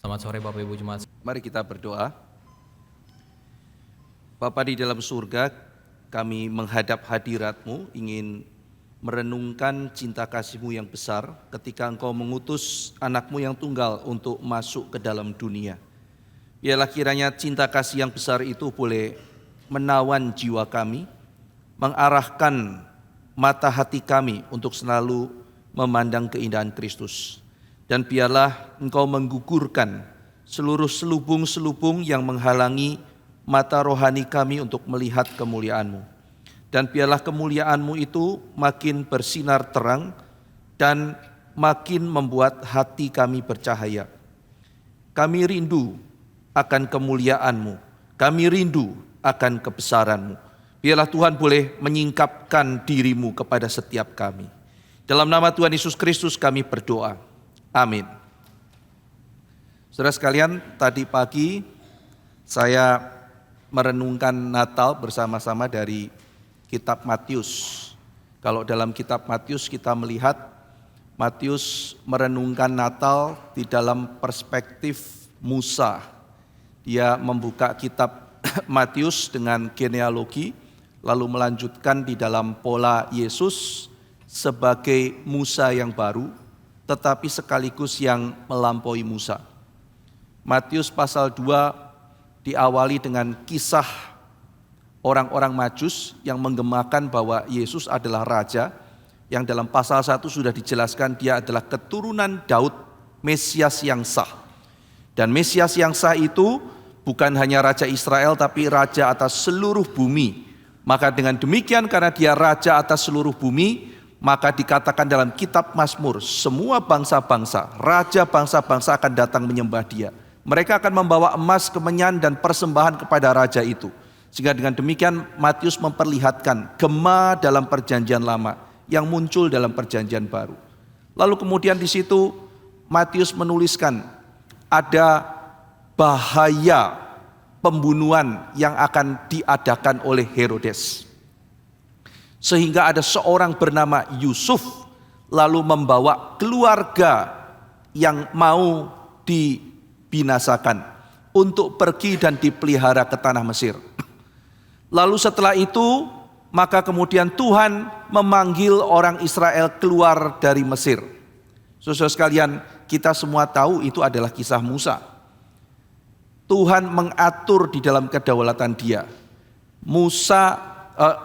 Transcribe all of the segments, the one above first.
Selamat sore Bapak Ibu Jemaat. Mari kita berdoa. Bapa di dalam surga, kami menghadap hadirat-Mu, ingin merenungkan cinta kasih-Mu yang besar ketika Engkau mengutus anak-Mu yang tunggal untuk masuk ke dalam dunia. Biarlah kiranya cinta kasih yang besar itu boleh menawan jiwa kami, mengarahkan mata hati kami untuk selalu memandang keindahan Kristus. Dan biarlah Engkau menggugurkan seluruh selubung-selubung yang menghalangi mata rohani kami untuk melihat kemuliaan-Mu. Dan biarlah kemuliaan-Mu itu makin bersinar terang dan makin membuat hati kami bercahaya. Kami rindu akan kemuliaan-Mu, kami rindu akan kebesaran-Mu. Biarlah Tuhan boleh menyingkapkan diri-Mu kepada setiap kami. Dalam nama Tuhan Yesus Kristus kami berdoa. Amin. Saudara sekalian, tadi pagi saya merenungkan Natal bersama-sama dari kitab Matius. Kalau dalam kitab Matius kita melihat Matius merenungkan Natal di dalam perspektif Musa. Dia membuka kitab Matius dengan genealogi, lalu melanjutkan di dalam pola Yesus sebagai Musa yang baru, tetapi sekaligus yang melampaui Musa. Matius pasal 2 diawali dengan kisah orang-orang Majus yang menggemakan bahwa Yesus adalah raja, yang dalam pasal 1 sudah dijelaskan dia adalah keturunan Daud, Mesias yang sah. Dan Mesias yang sah itu bukan hanya raja Israel tapi raja atas seluruh bumi. Maka dengan demikian karena dia raja atas seluruh bumi, maka dikatakan dalam kitab Mazmur, semua bangsa-bangsa, raja bangsa-bangsa akan datang menyembah dia. Mereka akan membawa emas, kemenyan dan persembahan kepada raja itu. Sehingga dengan demikian Matius memperlihatkan gema dalam perjanjian lama yang muncul dalam perjanjian baru. Lalu kemudian di situ Matius menuliskan ada bahaya pembunuhan yang akan diadakan oleh Herodes. Sehingga ada seorang bernama Yusuf lalu membawa keluarga yang mau dibinasakan untuk pergi dan dipelihara ke tanah Mesir. Lalu setelah itu maka kemudian Tuhan memanggil orang Israel keluar dari Mesir. Saudara sekalian, kita semua tahu itu adalah kisah Musa. Tuhan mengatur di dalam kedaulatan dia.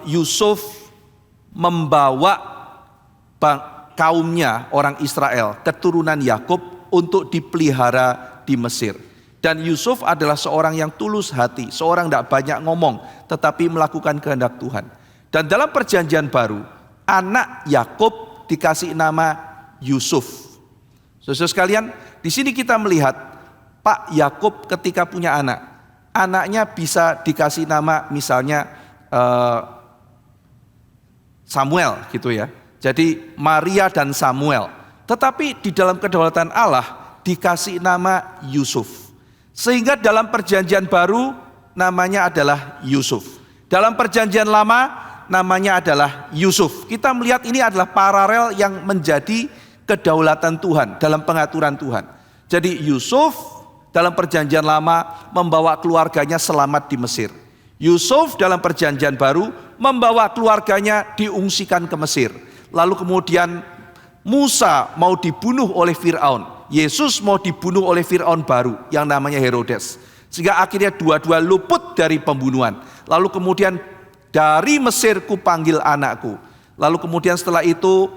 Yusuf membawa kaumnya orang Israel, keturunan Yakub untuk dipelihara di Mesir. Dan Yusuf adalah seorang yang tulus hati, seorang tidak banyak ngomong, tetapi melakukan kehendak Tuhan. Dan dalam perjanjian baru, anak Yakub dikasih nama Yusuf. Saudara sekalian, di sini kita melihat Pak Yakub ketika punya anak, anaknya bisa dikasih nama misalnya Samuel gitu ya. Jadi Maria dan Samuel. Tetapi di dalam kedaulatan Allah dikasih nama Yusuf. Sehingga dalam perjanjian baru namanya adalah Yusuf. Dalam perjanjian lama namanya adalah Yusuf. Kita melihat ini adalah paralel yang menjadi kedaulatan Tuhan dalam pengaturan Tuhan. Jadi Yusuf dalam perjanjian lama membawa keluarganya selamat di Mesir. Yusuf dalam perjanjian baru membawa keluarganya diungsikan ke Mesir. Lalu kemudian Musa mau dibunuh oleh Fir'aun. Yesus mau dibunuh oleh Fir'aun baru yang namanya Herodes. Sehingga akhirnya dua-dua luput dari pembunuhan. Lalu kemudian dari Mesir ku panggil anakku. Lalu kemudian setelah itu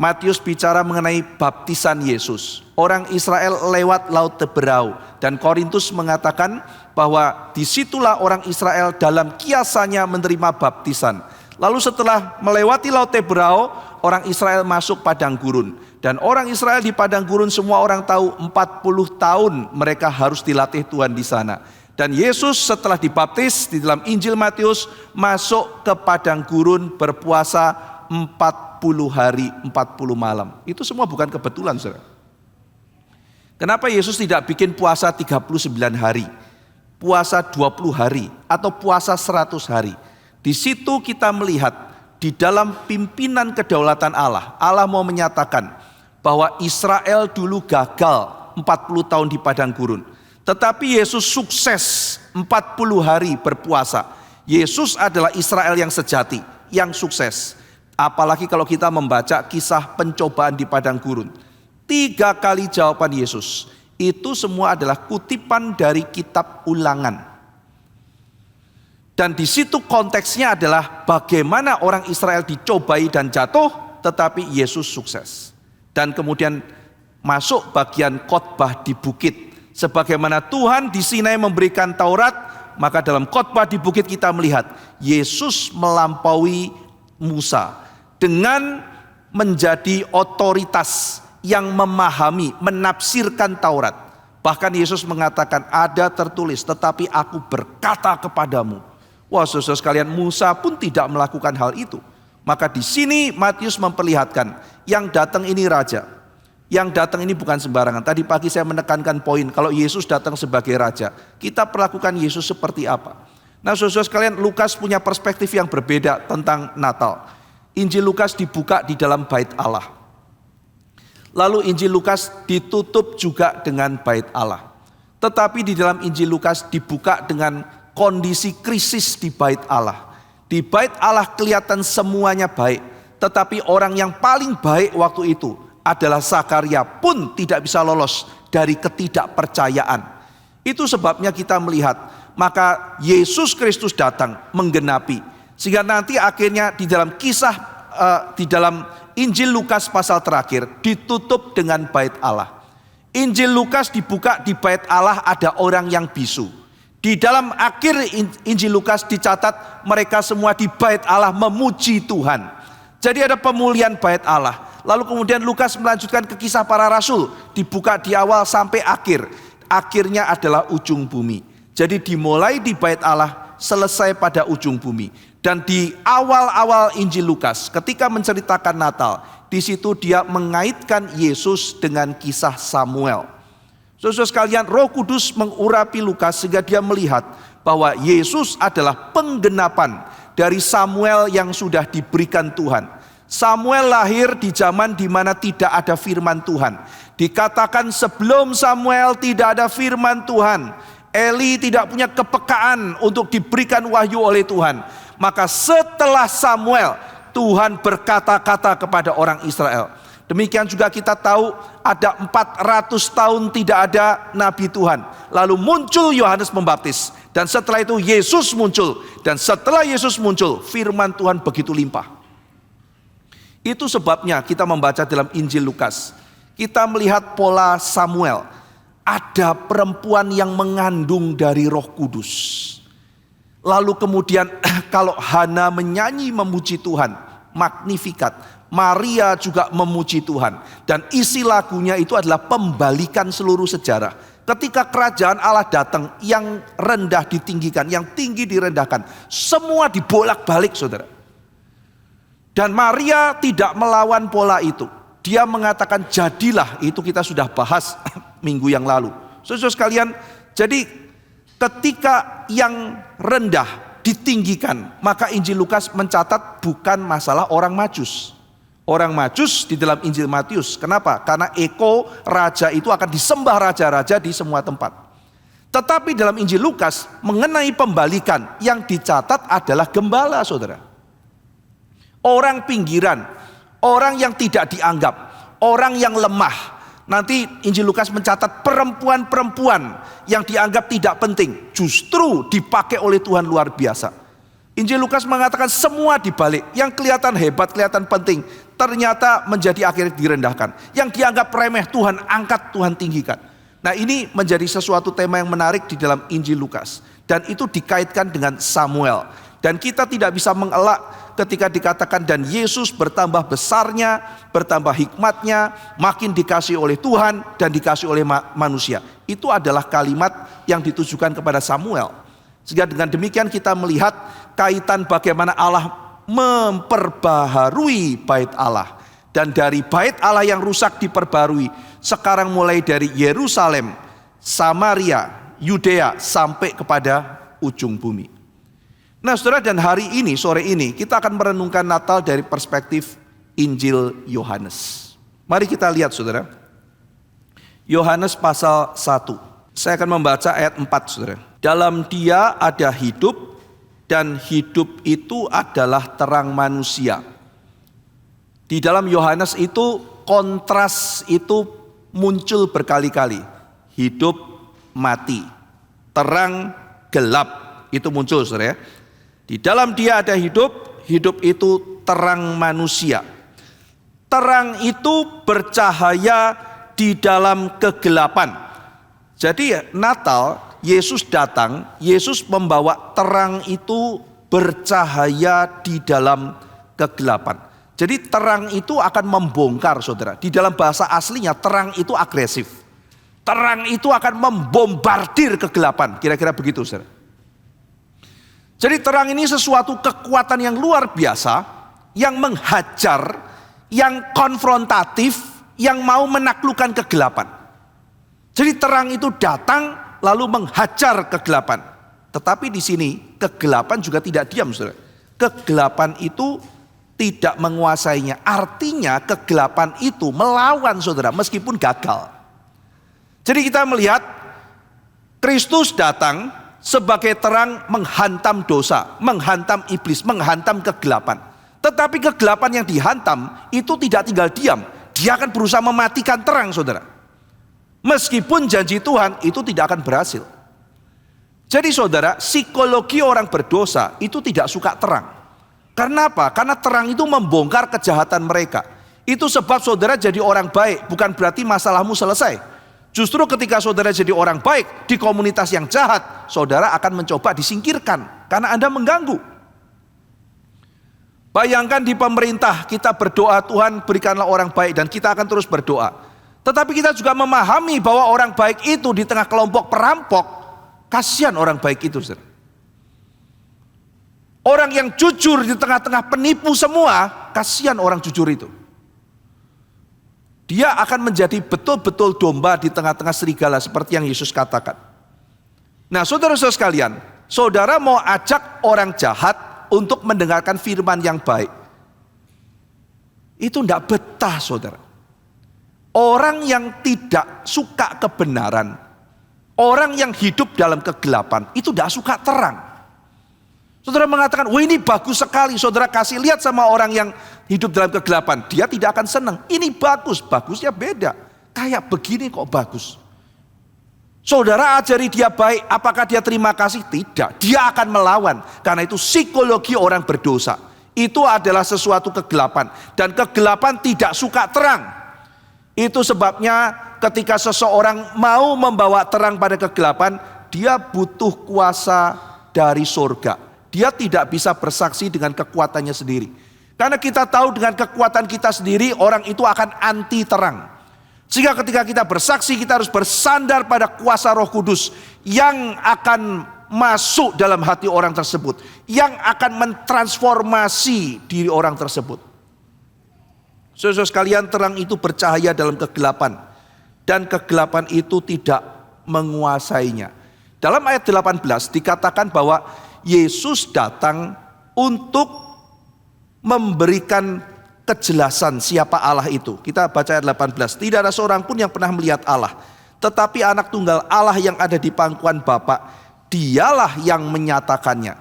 Matius bicara mengenai baptisan Yesus. Orang Israel lewat Laut Teberau. Dan Korintus mengatakan bahwa disitulah orang Israel dalam kiasannya menerima baptisan. Lalu setelah melewati Laut Teberau, orang Israel masuk padang gurun. Dan orang Israel di padang gurun semua orang tahu 40 tahun mereka harus dilatih Tuhan di sana. Dan Yesus setelah dibaptis di dalam Injil Matius masuk ke padang gurun berpuasa 40 hari 40 malam. Itu semua bukan kebetulan, saudara. Kenapa Yesus tidak bikin puasa 39 hari, puasa 20 hari, atau puasa 100 hari? Di situ kita melihat di dalam pimpinan kedaulatan Allah, Allah mau menyatakan bahwa Israel dulu gagal 40 tahun di padang gurun. Tetapi Yesus sukses 40 hari berpuasa. Yesus adalah Israel yang sejati, yang sukses. Apalagi kalau kita membaca kisah pencobaan di padang gurun. 3 kali jawaban Yesus. Itu semua adalah kutipan dari kitab Ulangan. Dan di situ konteksnya adalah bagaimana orang Israel dicobai dan jatuh, tetapi Yesus sukses. Dan kemudian masuk bagian khotbah di bukit. Sebagaimana Tuhan di Sinai memberikan Taurat, maka dalam khotbah di bukit kita melihat Yesus melampaui Musa dengan menjadi otoritas yang memahami, menafsirkan Taurat. Bahkan Yesus mengatakan, ada tertulis, tetapi aku berkata kepadamu. Wah, saudara sekalian, Musa pun tidak melakukan hal itu. Maka di sini Matius memperlihatkan, yang datang ini raja. Yang datang ini bukan sembarangan. Tadi pagi saya menekankan poin, kalau Yesus datang sebagai raja, kita perlakukan Yesus seperti apa? Nah, saudara sekalian, Lukas punya perspektif yang berbeda tentang Natal. Injil Lukas dibuka di dalam bait Allah. Lalu Injil Lukas ditutup juga dengan bait Allah. Tetapi di dalam Injil Lukas dibuka dengan kondisi krisis di bait Allah. Di bait Allah kelihatan semuanya baik. Tetapi orang yang paling baik waktu itu adalah Zakaria pun tidak bisa lolos dari ketidakpercayaan. Itu sebabnya kita melihat, maka Yesus Kristus datang menggenapi. Sehingga nanti akhirnya di dalam kisah, di dalam Injil Lukas pasal terakhir ditutup dengan bait Allah. Injil Lukas dibuka di bait Allah ada orang yang bisu. Di dalam akhir Injil Lukas dicatat mereka semua di bait Allah memuji Tuhan. Jadi ada pemulihan bait Allah. Lalu kemudian Lukas melanjutkan ke kisah para rasul. Dibuka di awal sampai akhir. Akhirnya adalah ujung bumi. Jadi dimulai di bait Allah, selesai pada ujung bumi. Dan di awal-awal Injil Lukas ketika menceritakan Natal, di situ dia mengaitkan Yesus dengan kisah Samuel. Saudara sekalian, Roh Kudus mengurapi Lukas sehingga dia melihat bahwa Yesus adalah penggenapan dari Samuel yang sudah diberikan Tuhan. Samuel lahir di zaman di mana tidak ada firman Tuhan. Dikatakan sebelum Samuel tidak ada firman Tuhan. Eli tidak punya kepekaan untuk diberikan wahyu oleh Tuhan. Maka setelah Samuel, Tuhan berkata-kata kepada orang Israel. Demikian juga kita tahu ada 400 tahun tidak ada Nabi Tuhan. Lalu muncul Yohanes Pembaptis. Dan setelah itu Yesus muncul. Dan setelah Yesus muncul, firman Tuhan begitu limpah. Itu sebabnya kita membaca dalam Injil Lukas. Kita melihat pola Samuel. Ada perempuan yang mengandung dari Roh Kudus. Lalu kemudian kalau Hana menyanyi memuji Tuhan, Magnificat. Maria juga memuji Tuhan. Dan isi lagunya itu adalah pembalikan seluruh sejarah. Ketika kerajaan Allah datang, yang rendah ditinggikan, yang tinggi direndahkan. Semua dibolak-balik, saudara. Dan Maria tidak melawan pola itu. Dia mengatakan jadilah, itu kita sudah bahas minggu yang lalu. Saudara sekalian, jadi ketika yang rendah ditinggikan, maka Injil Lukas mencatat bukan masalah orang Majus. Orang Majus di dalam Injil Matius. Kenapa? Karena eko raja itu akan disembah raja-raja di semua tempat. Tetapi dalam Injil Lukas mengenai pembalikan yang dicatat adalah gembala, saudara. Orang pinggiran, orang yang tidak dianggap, orang yang lemah. Nanti Injil Lukas mencatat perempuan-perempuan yang dianggap tidak penting justru dipakai oleh Tuhan luar biasa. Injil Lukas mengatakan semua dibalik. Yang kelihatan hebat, kelihatan penting, ternyata menjadi akhirnya direndahkan. Yang dianggap remeh Tuhan angkat, Tuhan tinggikan. Nah, ini menjadi sesuatu tema yang menarik di dalam Injil Lukas. Dan itu dikaitkan dengan Samuel. Dan kita tidak bisa mengelak ketika dikatakan dan Yesus bertambah besarnya, bertambah hikmatnya, makin dikasih oleh Tuhan dan dikasih oleh manusia. Itu adalah kalimat yang ditujukan kepada Samuel. Sehingga dengan demikian kita melihat kaitan bagaimana Allah memperbaharui bait Allah. Dan dari bait Allah yang rusak diperbarui. Sekarang mulai dari Yerusalem, Samaria, Yudea sampai kepada ujung bumi. Nah saudara, dan hari ini, sore ini kita akan merenungkan Natal dari perspektif Injil Yohanes. Mari kita lihat saudara. Yohanes pasal 1. Saya akan membaca ayat 4, saudara. Dalam Dia ada hidup, dan hidup itu adalah terang manusia. Di dalam Yohanes itu kontras itu muncul berkali-kali. Hidup, mati. Terang, gelap. Itu muncul, saudara. Di dalam Dia ada hidup, hidup itu terang manusia. Terang itu bercahaya di dalam kegelapan. Jadi Natal, Yesus datang, Yesus membawa terang itu bercahaya di dalam kegelapan. Jadi terang itu akan membongkar, saudara. Di dalam bahasa aslinya terang itu agresif. Terang itu akan membombardir kegelapan. Kira-kira begitu, saudara. Jadi terang ini sesuatu kekuatan yang luar biasa, yang menghajar, yang konfrontatif, yang mau menaklukkan kegelapan. Jadi terang itu datang lalu menghajar kegelapan. Tetapi di sini kegelapan juga tidak diam, saudara. Kegelapan itu tidak menguasainya. Artinya kegelapan itu melawan, saudara, meskipun gagal. Jadi kita melihat Kristus datang sebagai terang menghantam dosa, menghantam iblis, menghantam kegelapan. Tetapi kegelapan yang dihantam itu tidak tinggal diam. Dia akan berusaha mematikan terang, saudara. Meskipun janji Tuhan itu tidak akan berhasil. Jadi saudara, psikologi orang berdosa itu tidak suka terang. Karena apa? Karena terang itu membongkar kejahatan mereka. Itu sebab saudara jadi orang baik, bukan berarti masalahmu selesai. Justru ketika saudara jadi orang baik di komunitas yang jahat, saudara akan mencoba disingkirkan karena Anda mengganggu. Bayangkan di pemerintah kita berdoa, Tuhan berikanlah orang baik, dan kita akan terus berdoa. Tetapi kita juga memahami bahwa orang baik itu di tengah kelompok perampok, kasihan orang baik itu, saudara. Orang yang jujur di tengah-tengah penipu semua, kasihan orang jujur itu. Dia akan menjadi betul-betul domba di tengah-tengah serigala seperti yang Yesus katakan. Nah, saudara-saudara sekalian, saudara mau ajak orang jahat untuk mendengarkan firman yang baik. Itu tidak betah, saudara. Orang yang tidak suka kebenaran, orang yang hidup dalam kegelapan, itu tidak suka terang. Saudara mengatakan, wah ini bagus sekali. Saudara kasih lihat sama orang yang hidup dalam kegelapan, dia tidak akan senang. Ini bagus, bagusnya beda. Kayak begini kok bagus. Saudara ajari dia baik, apakah dia terima kasih? Tidak, dia akan melawan. Karena itu psikologi orang berdosa. Itu adalah sesuatu kegelapan. Dan kegelapan tidak suka terang. Itu sebabnya ketika seseorang mau membawa terang pada kegelapan, dia butuh kuasa dari surga. Dia tidak bisa bersaksi dengan kekuatannya sendiri. Karena kita tahu dengan kekuatan kita sendiri, orang itu akan anti terang. Sehingga ketika kita bersaksi, kita harus bersandar pada kuasa Roh Kudus yang akan masuk dalam hati orang tersebut, yang akan mentransformasi diri orang tersebut. Saudara sekalian, terang itu bercahaya dalam kegelapan, dan kegelapan itu tidak menguasainya. Dalam ayat 18 dikatakan bahwa Yesus datang untuk memberikan kejelasan siapa Allah itu. Kita baca ayat 18. Tidak ada seorang pun yang pernah melihat Allah, tetapi anak tunggal Allah yang ada di pangkuan Bapa, dialah yang menyatakannya.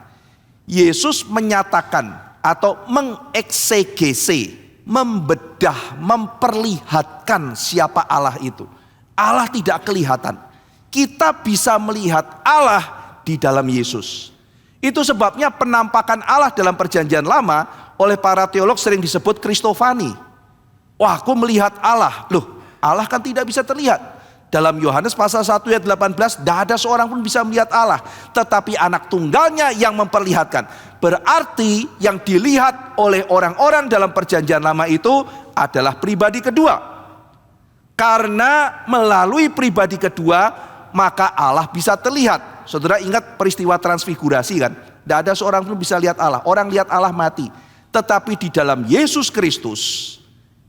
Yesus menyatakan atau mengeksegese, membedah, memperlihatkan siapa Allah itu. Allah tidak kelihatan. Kita bisa melihat Allah di dalam Yesus. Itu sebabnya penampakan Allah dalam perjanjian lama oleh para teolog sering disebut Kristofani. Wah, aku melihat Allah. Loh, Allah kan tidak bisa terlihat. Dalam Yohanes pasal 1 ayat 18, tidak ada seorang pun bisa melihat Allah, tetapi anak tunggalnya yang memperlihatkan. Berarti yang dilihat oleh orang-orang dalam perjanjian lama itu adalah pribadi kedua. Karena melalui pribadi kedua, maka Allah bisa terlihat. Saudara ingat peristiwa transfigurasi kan? Tidak ada seorang pun bisa lihat Allah. Orang lihat Allah mati. Tetapi di dalam Yesus Kristus,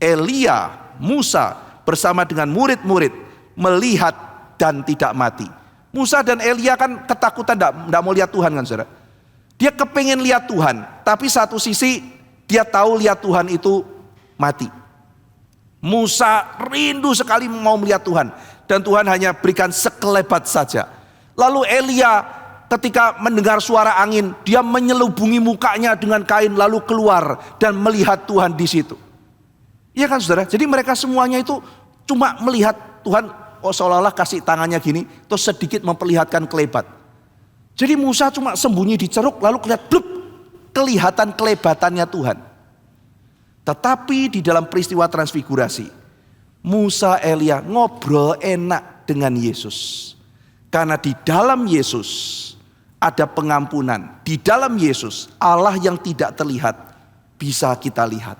Elia, Musa bersama dengan murid-murid melihat dan tidak mati. Musa dan Elia kan ketakutan, tidak mau lihat Tuhan kan, saudara. Dia kepengen lihat Tuhan, tapi satu sisi dia tahu lihat Tuhan itu mati. Musa rindu sekali mau melihat Tuhan, dan Tuhan hanya berikan sekelebat saja. Lalu Elia ketika mendengar suara angin, dia menyelubungi mukanya dengan kain lalu keluar dan melihat Tuhan di situ. Iya kan saudara? Jadi mereka semuanya itu cuma melihat Tuhan seolah-olah kasih tangannya gini, terus sedikit memperlihatkan kelebat. Jadi Musa cuma sembunyi di ceruk lalu kelihatan kelebatannya Tuhan. Tetapi di dalam peristiwa transfigurasi, Musa Elia ngobrol enak dengan Yesus. Karena di dalam Yesus ada pengampunan. Di dalam Yesus Allah yang tidak terlihat bisa kita lihat.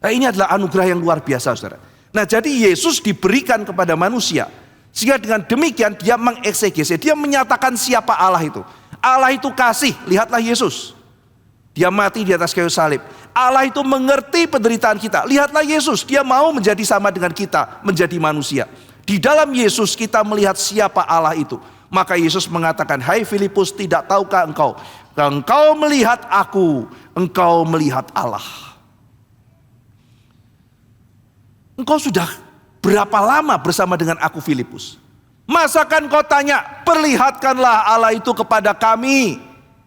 Nah, ini adalah anugerah yang luar biasa saudara. Nah jadi Yesus diberikan kepada manusia. Sehingga dengan demikian dia mengeksegese. Dia menyatakan siapa Allah itu. Allah itu kasih, lihatlah Yesus. Dia mati di atas kayu salib. Allah itu mengerti penderitaan kita. Lihatlah Yesus, dia mau menjadi sama dengan kita, menjadi manusia. Di dalam Yesus kita melihat siapa Allah itu. Maka Yesus mengatakan, hai Filipus, tidak tahukah engkau? Engkau melihat aku, engkau melihat Allah. Engkau sudah berapa lama bersama dengan aku Filipus? Masakan kau tanya, perlihatkanlah Allah itu kepada kami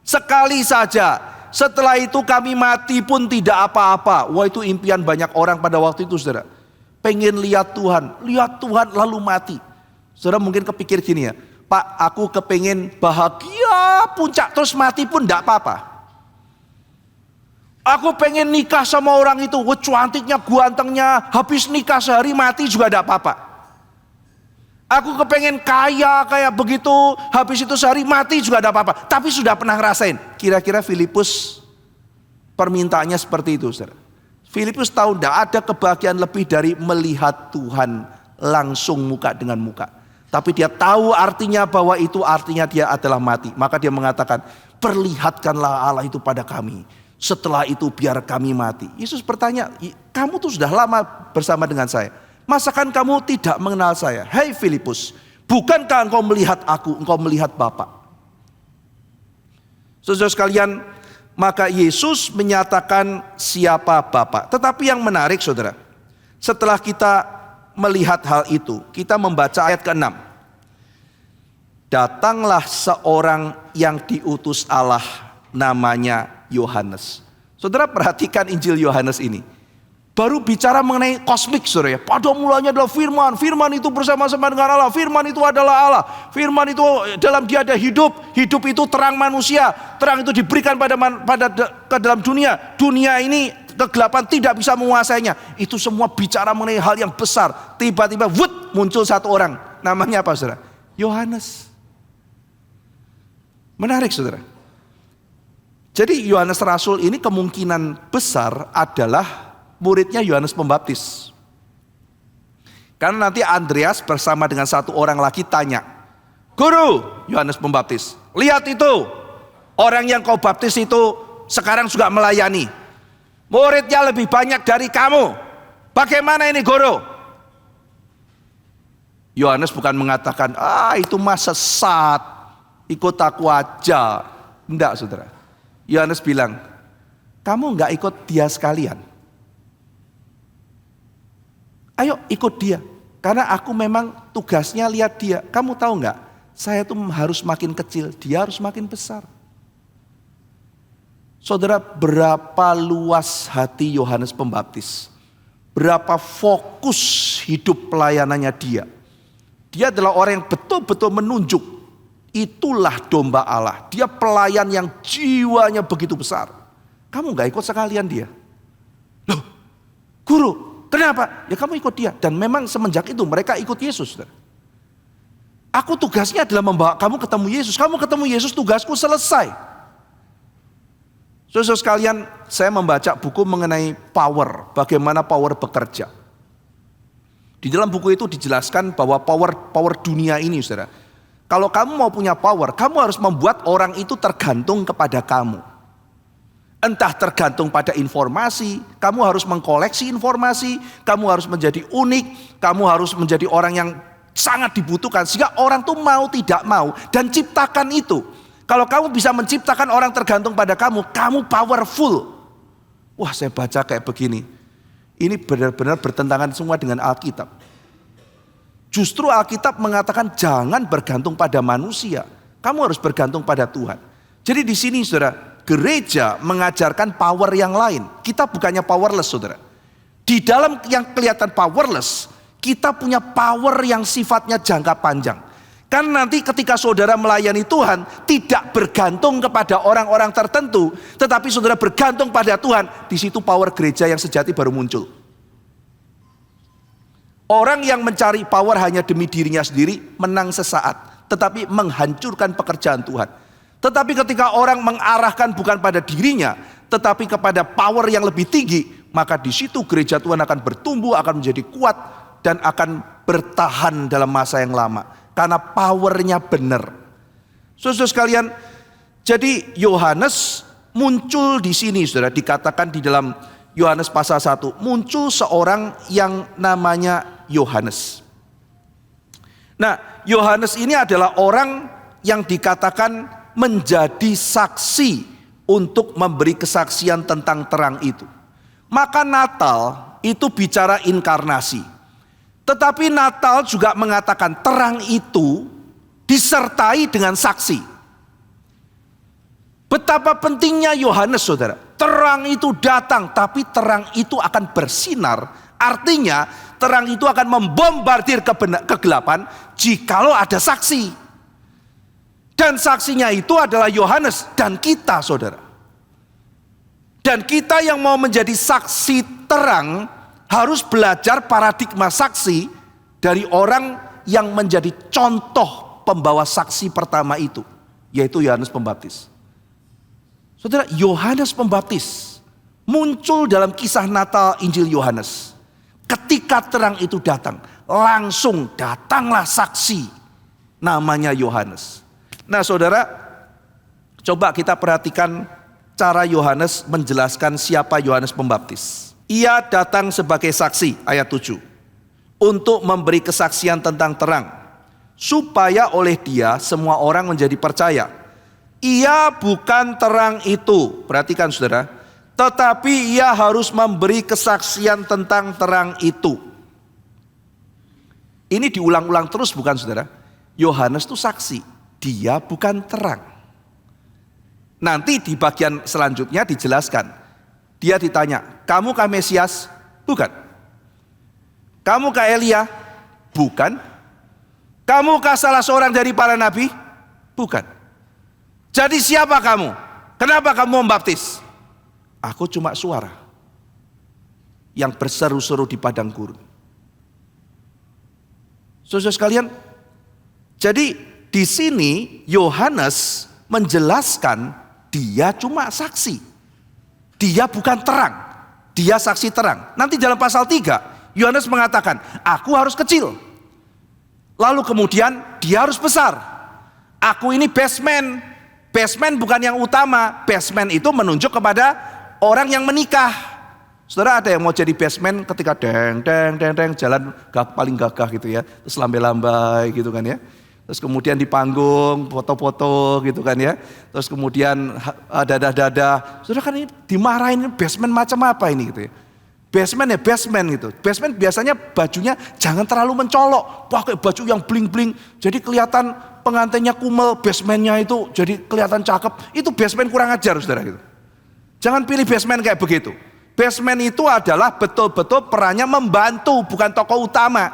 sekali saja. Setelah itu kami mati pun tidak apa-apa. Wah, itu impian banyak orang pada waktu itu saudara. Pengen lihat Tuhan lalu mati. Saudara mungkin kepikir gini ya, Pak, aku kepengen bahagia puncak terus mati pun tidak apa-apa. Aku pengen nikah sama orang itu, wah cantiknya, gantengnya, habis nikah sehari mati juga tidak apa-apa. Aku kepengen kaya kayak begitu, habis itu sehari mati juga tidak apa-apa. Tapi sudah pernah ngerasain. Kira-kira Filipus permintaannya seperti itu saudara. Filipus tahu tidak ada kebahagiaan lebih dari melihat Tuhan langsung muka dengan muka. Tapi dia tahu artinya bahwa itu artinya dia adalah mati. Maka dia mengatakan, perlihatkanlah Allah itu pada kami. Setelah itu biar kami mati. Yesus bertanya, kamu tuh sudah lama bersama dengan saya. Masakan kamu tidak mengenal saya? Hei Filipus, bukankah engkau melihat aku, engkau melihat Bapa? Saudara sekalian, maka Yesus menyatakan siapa Bapa. Tetapi yang menarik saudara, setelah kita melihat hal itu, kita membaca ayat ke-6. Datanglah seorang yang diutus Allah, namanya Yohanes. Saudara perhatikan Injil Yohanes ini. Baru bicara mengenai kosmik saudara ya. Pada mulanya adalah firman. Firman itu bersama-sama dengan Allah. Firman itu adalah Allah. Firman itu dalam dia ada hidup. Hidup itu terang manusia. Terang itu diberikan ke dalam dunia. Dunia ini kegelapan tidak bisa menguasainya. Itu semua bicara mengenai hal yang besar. Tiba-tiba muncul satu orang. Namanya apa saudara? Yohanes. Menarik saudara. Jadi Yohanes Rasul ini kemungkinan besar adalah muridnya Yohanes Pembaptis. Karena nanti Andreas bersama dengan satu orang lagi tanya, Guru, Yohanes Pembaptis, lihat itu, orang yang kau baptis itu sekarang juga melayani. Muridnya lebih banyak dari kamu. Bagaimana ini Guru? Yohanes bukan mengatakan, itu mah sesat, ikut aku aja. Enggak saudara. Yohanes bilang, kamu enggak ikut dia sekalian. Ayo ikut dia. Karena aku memang tugasnya lihat dia. Kamu tahu enggak? Saya tuh harus makin kecil, dia harus makin besar. Saudara, berapa luas hati Yohanes Pembaptis. Berapa fokus hidup pelayanannya dia. Dia adalah orang yang betul-betul menunjuk. Itulah domba Allah. Dia pelayan yang jiwanya begitu besar. Kamu gak ikut sekalian dia. Loh, Guru, kenapa? Ya kamu ikut dia. Dan memang semenjak itu mereka ikut Yesus. Aku tugasnya adalah membawa kamu ketemu Yesus. Kamu ketemu Yesus, tugasku selesai. Saudara sekalian, saya membaca buku mengenai power. Bagaimana power bekerja. Di dalam buku itu dijelaskan bahwa power dunia ini saudara. Kalau kamu mau punya power, kamu harus membuat orang itu tergantung kepada kamu. Entah tergantung pada informasi, kamu harus mengkoleksi informasi, kamu harus menjadi unik, kamu harus menjadi orang yang sangat dibutuhkan. Sehingga orang tuh mau tidak mau dan ciptakan itu. Kalau kamu bisa menciptakan orang tergantung pada kamu, kamu powerful. Wah, saya baca kayak begini. Ini benar-benar bertentangan semua dengan Alkitab. Justru Alkitab mengatakan jangan bergantung pada manusia. Kamu harus bergantung pada Tuhan. Jadi di sini saudara, gereja mengajarkan power yang lain. Kita bukannya powerless saudara. Di dalam yang kelihatan powerless, kita punya power yang sifatnya jangka panjang. Kan nanti ketika saudara melayani Tuhan, tidak bergantung kepada orang-orang tertentu, tetapi saudara bergantung pada Tuhan. Di situ power gereja yang sejati baru muncul. Orang yang mencari power hanya demi dirinya sendiri, menang sesaat, tetapi menghancurkan pekerjaan Tuhan. Tetapi ketika orang mengarahkan bukan pada dirinya, tetapi kepada power yang lebih tinggi, maka di situ gereja Tuhan akan bertumbuh, akan menjadi kuat, dan akan bertahan dalam masa yang lama. Karena powernya benar. Saudara sekalian, jadi Yohanes muncul di sini, saudara, dikatakan di dalam Yohanes pasal 1, muncul seorang yang namanya Yohanes. Nah, Yohanes ini adalah orang yang dikatakan menjadi saksi untuk memberi kesaksian tentang terang itu. Maka Natal itu bicara inkarnasi. Tetapi Natal juga mengatakan terang itu disertai dengan saksi. Betapa pentingnya Yohanes saudara. Terang itu datang, tapi terang itu akan bersinar. Artinya terang itu akan membombardir kegelapan jikalau ada saksi. Dan saksinya itu adalah Yohanes dan kita saudara. Dan kita yang mau menjadi saksi terang harus belajar paradigma saksi dari orang yang menjadi contoh pembawa saksi pertama itu, yaitu Yohanes Pembaptis. Saudara, Yohanes Pembaptis muncul dalam kisah Natal Injil Yohanes. Ketika terang itu datang, langsung datanglah saksi namanya Yohanes. Nah saudara, coba kita perhatikan cara Yohanes menjelaskan siapa Yohanes Pembaptis. Ia datang sebagai saksi, ayat 7. Untuk memberi kesaksian tentang terang. Supaya oleh dia semua orang menjadi percaya. Ia bukan terang itu, perhatikan saudara. Tetapi ia harus memberi kesaksian tentang terang itu. Ini diulang-ulang terus bukan saudara. Yohanes itu saksi, dia bukan terang. Nanti di bagian selanjutnya dijelaskan. Dia ditanya, kamu kah Mesias? Bukan. Kamu kah Elia? Bukan. Kamu kah salah seorang dari para nabi? Bukan. Jadi siapa kamu? Kenapa kamu membaptis? Aku cuma suara yang berseru-seru di padang gurun. Saudara sekalian, jadi di sini Yohanes menjelaskan dia cuma saksi. Dia bukan terang, dia saksi terang. Nanti dalam pasal 3, Yohanes mengatakan, aku harus kecil. Lalu kemudian dia harus besar. Aku ini basement. Basement bukan yang utama. Basement itu menunjuk kepada orang yang menikah. Saudara, ada yang mau jadi basement ketika deng jalan paling gagah gitu ya. Terus lambai-lambai gitu kan ya. Terus kemudian di panggung foto-foto gitu kan ya. Terus kemudian dadah-dadah. Saudara kan ini dimarahin, basement macam apa ini gitu ya. Basement ya basement gitu. Basement biasanya bajunya jangan terlalu mencolok. Pakai baju yang bling-bling. Jadi kelihatan pengantinnya kumel. Basementnya itu jadi kelihatan cakep. Itu basement kurang ajar saudara gitu. Jangan pilih basement kayak begitu. Basement itu adalah betul-betul perannya membantu, bukan tokoh utama.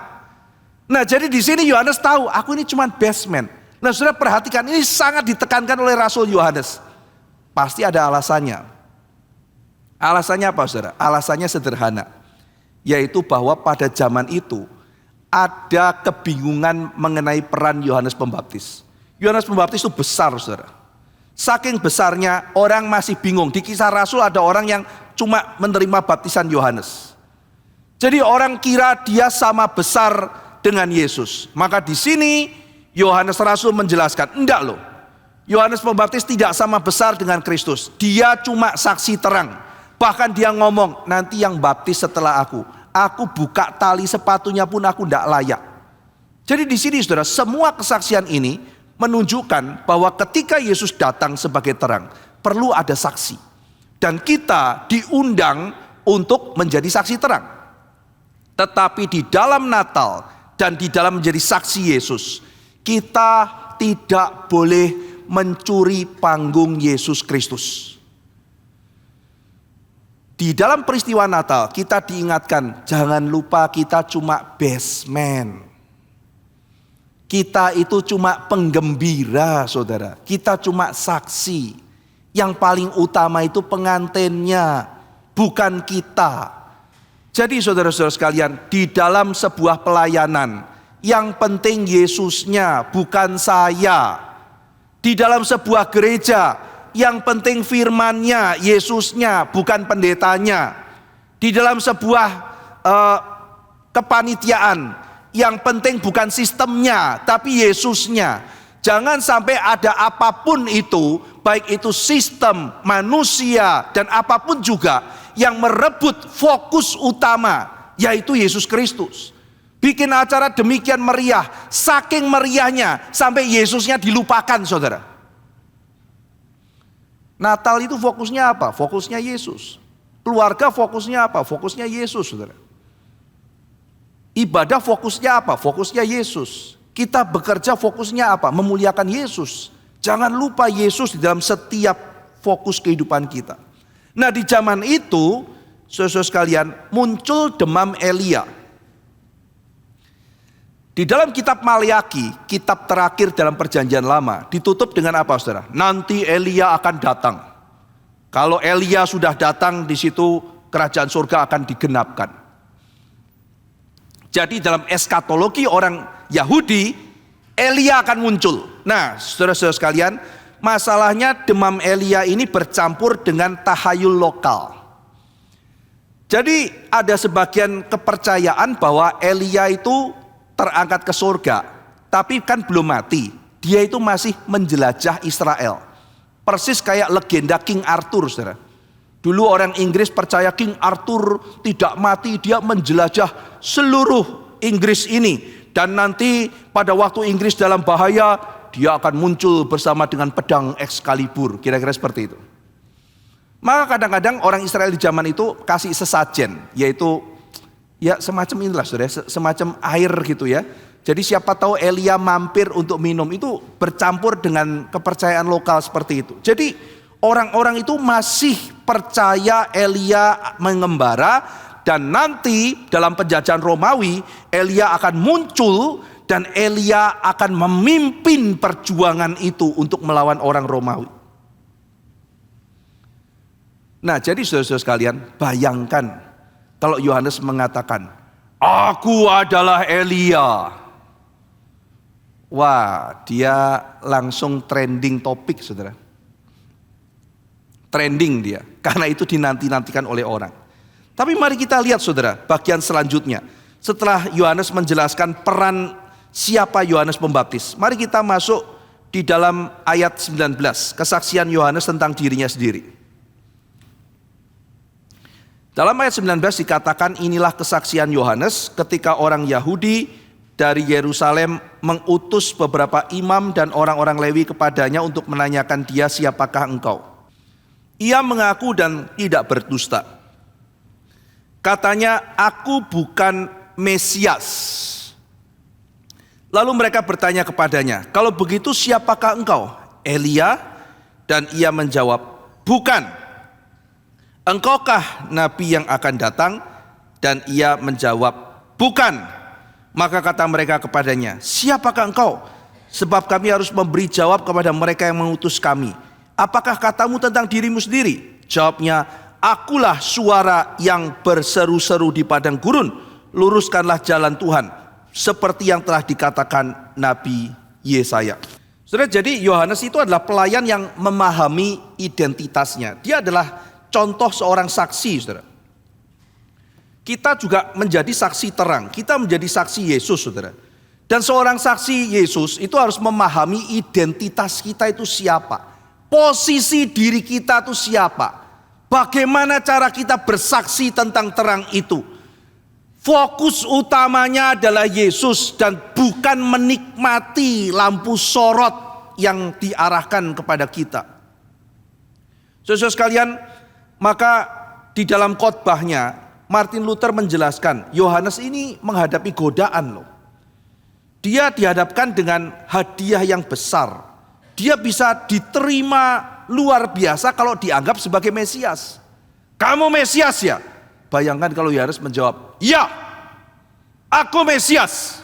Nah jadi di sini Yohanes tahu, aku ini cuma basement. Nah saudara perhatikan, ini sangat ditekankan oleh Rasul Yohanes. Pasti ada alasannya. Alasannya apa saudara? Alasannya sederhana. Yaitu bahwa pada zaman itu ada kebingungan mengenai peran Yohanes Pembaptis. Yohanes Pembaptis itu besar saudara. Saking besarnya orang masih bingung. Di Kisah Rasul ada orang yang cuma menerima baptisan Yohanes. Jadi orang kira dia sama besar dengan Yesus. Maka di sini Yohanes Rasul menjelaskan, enggak loh. Yohanes Pembaptis tidak sama besar dengan Kristus. Dia cuma saksi terang. Bahkan dia ngomong, nanti yang baptis setelah aku buka tali sepatunya pun aku enggak layak. Jadi di sini saudara, semua kesaksian ini menunjukkan bahwa ketika Yesus datang sebagai terang, perlu ada saksi. Dan kita diundang untuk menjadi saksi terang. Tetapi di dalam Natal, dan di dalam menjadi saksi Yesus, kita tidak boleh mencuri panggung Yesus Kristus. Di dalam peristiwa Natal kita diingatkan, jangan lupa kita cuma basement. Kita itu cuma penggembira, saudara. Kita cuma saksi. Yang paling utama itu pengantinnya, bukan kita. Jadi saudara-saudara sekalian, di dalam sebuah pelayanan, yang penting Yesusnya, bukan saya. Di dalam sebuah gereja, yang penting firman-Nya, Yesusnya, bukan pendetanya. Di dalam sebuah kepanitiaan, yang penting bukan sistemnya, tapi Yesusnya. Jangan sampai ada apapun itu, baik itu sistem, manusia, dan apapun juga, yang merebut fokus utama, yaitu Yesus Kristus. Bikin acara demikian meriah, saking meriahnya, sampai Yesusnya dilupakan, saudara. Natal itu fokusnya apa? Fokusnya Yesus. Keluarga fokusnya apa? Fokusnya Yesus, saudara. Ibadah fokusnya apa? Fokusnya Yesus. Kita bekerja fokusnya apa? Memuliakan Yesus. Jangan lupa Yesus di dalam setiap fokus kehidupan kita. Nah, di zaman itu, saudara sekalian, muncul demam Elia. Di dalam kitab Maleakhi, kitab terakhir dalam perjanjian lama, ditutup dengan apa, saudara? Nanti Elia akan datang. Kalau Elia sudah datang, di situ kerajaan surga akan digenapkan. Jadi dalam eskatologi orang Yahudi, Elia akan muncul. Nah, saudara-saudara sekalian, masalahnya demam Elia ini bercampur dengan tahayul lokal. Jadi ada sebagian kepercayaan bahwa Elia itu terangkat ke surga, tapi kan belum mati. Dia itu masih menjelajah Israel. Persis kayak legenda King Arthur, saudara. Dulu orang Inggris percaya King Arthur tidak mati, dia menjelajah seluruh Inggris ini. Dan nanti pada waktu Inggris dalam bahaya, dia akan muncul bersama dengan pedang Excalibur. Kira-kira seperti itu. Maka kadang-kadang orang Israel di zaman itu kasih sesajen, yaitu ya semacam inilah, saudara, semacam air gitu ya. Jadi siapa tahu Elia mampir untuk minum, itu bercampur dengan kepercayaan lokal seperti itu. Jadi orang-orang itu masih percaya Elia mengembara, dan nanti dalam penjajahan Romawi Elia akan muncul dan Elia akan memimpin perjuangan itu untuk melawan orang Romawi. Nah, jadi saudara-saudara sekalian, bayangkan kalau Yohanes mengatakan, aku adalah Elia. Wah, dia langsung trending topik, saudara. Trending dia, karena itu dinanti-nantikan oleh orang. Tapi mari kita lihat, saudara, bagian selanjutnya. Setelah Yohanes menjelaskan peran siapa Yohanes Pembaptis, mari kita masuk di dalam ayat 19, kesaksian Yohanes tentang dirinya sendiri. Dalam ayat 19 dikatakan, inilah kesaksian Yohanes ketika orang Yahudi dari Yerusalem mengutus beberapa imam dan orang-orang Lewi kepadanya untuk menanyakan dia, siapakah engkau? Ia mengaku dan tidak berdusta. Katanya, aku bukan Mesias. Lalu mereka bertanya kepadanya, kalau begitu siapakah engkau? Elia? Dan ia menjawab, bukan. Engkaukah nabi yang akan datang? Dan ia menjawab, bukan. Maka kata mereka kepadanya, siapakah engkau? Sebab kami harus memberi jawab kepada mereka yang mengutus kami. Apakah katamu tentang dirimu sendiri? Jawabnya, akulah suara yang berseru-seru di padang gurun. Luruskanlah jalan Tuhan, seperti yang telah dikatakan Nabi Yesaya. Saudara, jadi Yohanes itu adalah pelayan yang memahami identitasnya. Dia adalah contoh seorang saksi, saudara. Kita juga menjadi saksi terang. Kita menjadi saksi Yesus, saudara. Dan seorang saksi Yesus itu harus memahami identitas kita itu siapa. Posisi diri kita itu siapa. Bagaimana cara kita bersaksi tentang terang itu. Fokus utamanya adalah Yesus dan bukan menikmati lampu sorot yang diarahkan kepada kita. Saudara sekalian, maka di dalam khotbahnya Martin Luther menjelaskan, Yohanes ini menghadapi godaan loh. dia dihadapkan dengan hadiah yang besar. Dia bisa diterima luar biasa kalau dianggap sebagai Mesias. Kamu Mesias ya? Bayangkan kalau Yohanes menjawab, ya, aku Mesias.